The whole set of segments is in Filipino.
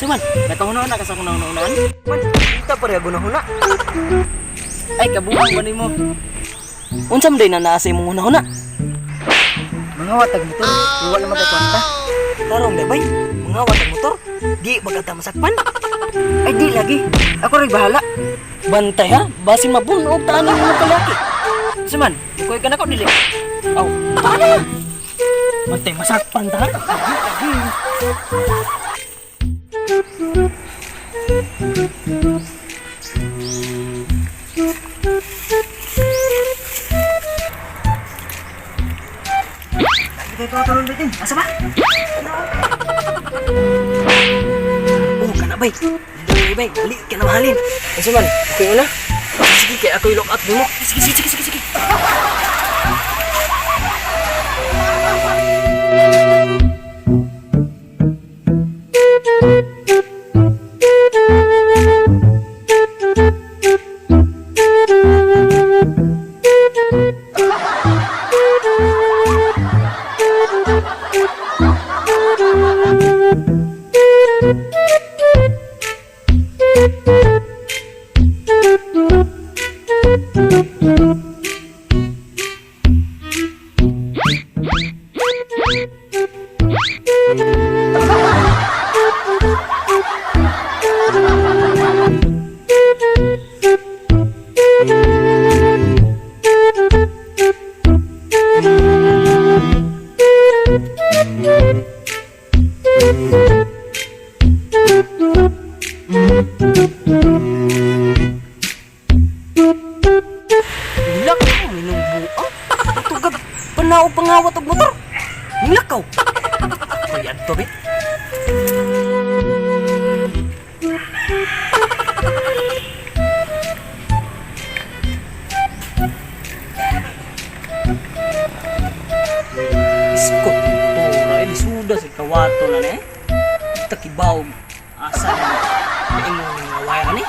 Cuman, nakahuna na kasang hunahunaan. Man, kita pa rin hunahuna. Ay, kabuang ba mo? Unsam day na naasa imong hunahuna? Mga watag motor, iwala naman kay kwanta. Tarong day bay, mga watag motor, di magata masakpan. Ay di lagi, ako rin bahala. Bantay ha, basin mabunog taan ang mga kalaki. Suman, ikoy ka na ko dili. Aw, paano? Bantay masakpan ta. Ito turun dito. Asa ba? Oh, kana bay. Bay, dali ka na mahalin. Asa man? Okay na? Sige, kaya ako i-lock up mo. Sige. Pangawat og motor. Nilakaw. Kuyan to bit. Isko. Ora ini sudah si kawato na ne. Takibaw asa na. Ingon nga waya ni.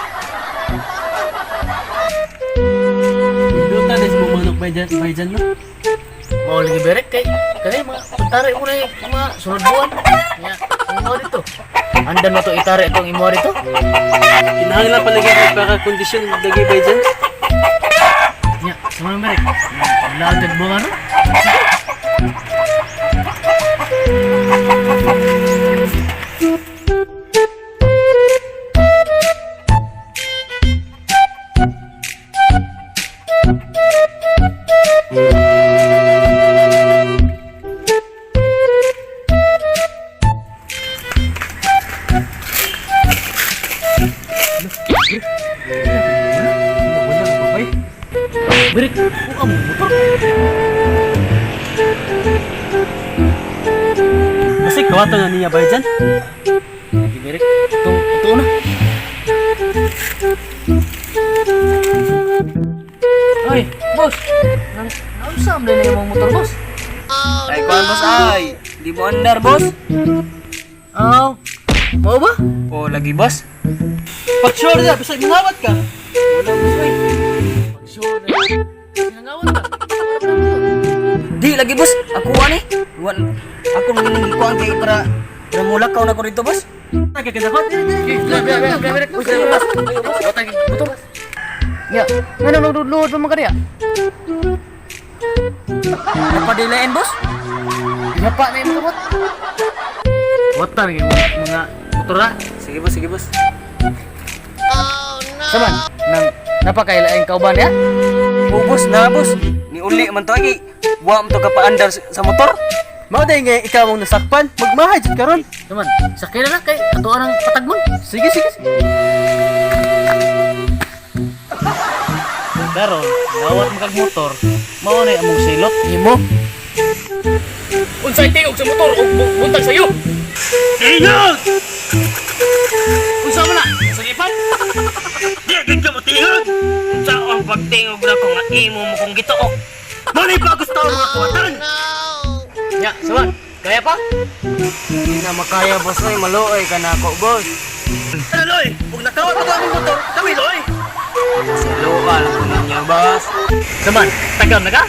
Dito tayo sa bumanok bayjan no. Mau lagi berek kay kani tarik mo na yung mga sunod buwan. Ya, imo dito. Andan mo to itarik itong imo dito. Kinahanglan palagi para kondisyon dagi bayjan. Ya, sama berek. Lahat bunga no. Berik, kamu motor. Masih kawato nga niya bayjan. Lagi berik, ito na. Ay, bos. Nausam din na yung motor, bos. Ay, kuan bos ay. Di mo andar bos. Oh, mau ba? Oh, lagi bos. Pag-sure na, basta mangawat ka. Wala bos, ay. Pag-sure na. Sinangawat ka. Di lagi bos, aku ani. Aku nanging kuan kay para mulakaw na ko rito bos. Kakakita ko. Biar. Bos. Ayo, bos. Ya, mana luod mo ka diya? Napadilain bos. Nyapa na yung motor. Motor yung mga motor na. Sige bos. Saman, napakailaing kauban ya? Oh bos, na bos. Ni uli man to ay. Wa mo to ka paandar sa motor. Mao day nga ikaw ang nasakpan, magmahay jud karon. Saman, sakay na kay ato ang patagmon. Sige. Pero, gawat mo kag motor, mao na among silot nimo. Unsay tingog sa motor ug buntag sayo? Tingog! Unsa man na? Salipan? Di ka mo tingog. Sa ang pagtingog na ko nga imo mo kong gituok. Manay pa gusto mga kuwatan. Ya, saman, kaya pa? Hindi na makaya boss oy, maluoy ka na ako boss. Ano loy? Ug nakawat ako among motor, kami loy. Si Luka lang ko ninyo boss. Saman, tagam na ka?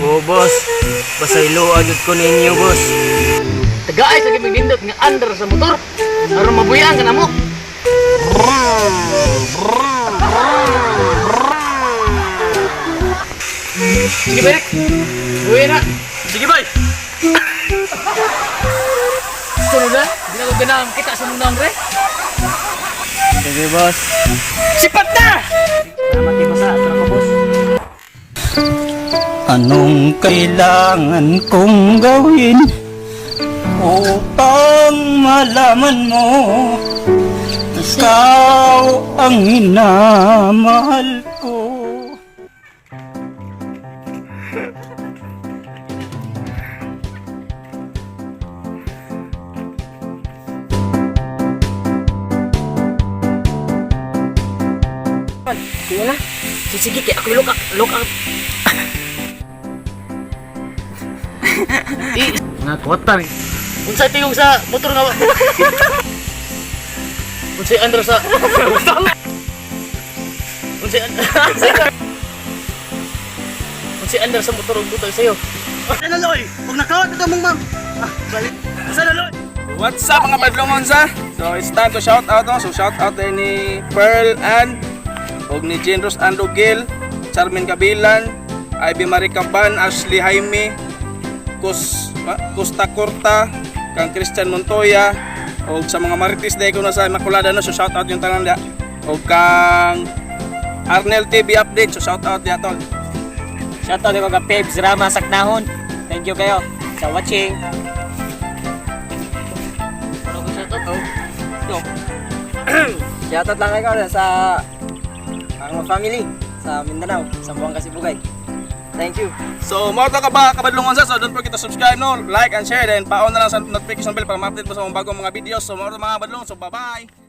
Oo boss, basta iluwa jud ko ninyo boss. Tagaay sa gimigindot nga under sa motor. Aron mabuyaan ka na mo. Sige, Berek. Buhay na. Sige, boy. Sunod na. Hindi na ko ganang kita sa mundang, pre. Sige, boss. Sipat na! Salamat kayo sa atro ko, boss. Anong kailangan kong gawin upang malaman mo ikaw ang minamahal ko? Sige na. Sige, kaya ako look out. Nga kuwatan eh. Unsay tingog sa motor nga. Unsay under sa. Unsay under sa motor ug butol sayo. Ano Loy? Huwag nakawat ito mong ma'am. Balik. Saan na Loy? What's up mga badlongon sa? So it's time to shout out no? So shout out din ni Pearl Ann og ni Jenros Andogil, Charmin Kabilan, Ivy Maricaban, Ashley Jaime, Costa Corta, kang Christian Montoya og sa mga marites dahil ko na sa Makulada no? So shout out yung tanan dia og kang Arnel TV update. So shout out dia tol. Shoutout yung mga Pebs Rama Saknahon. Thank you kayo sa watching. Ano ko sa to? Shoutout lang kayo sa ang family sa Mindanao, sa Buang Kasibugay. Thank you. So mo ka ba kabadlongon sa? So don't forget to subscribe no, like and share, then paon na lang sa notification bell para ma-update mo sa mga bagong mga videos. So mo mga badlong, so bye bye.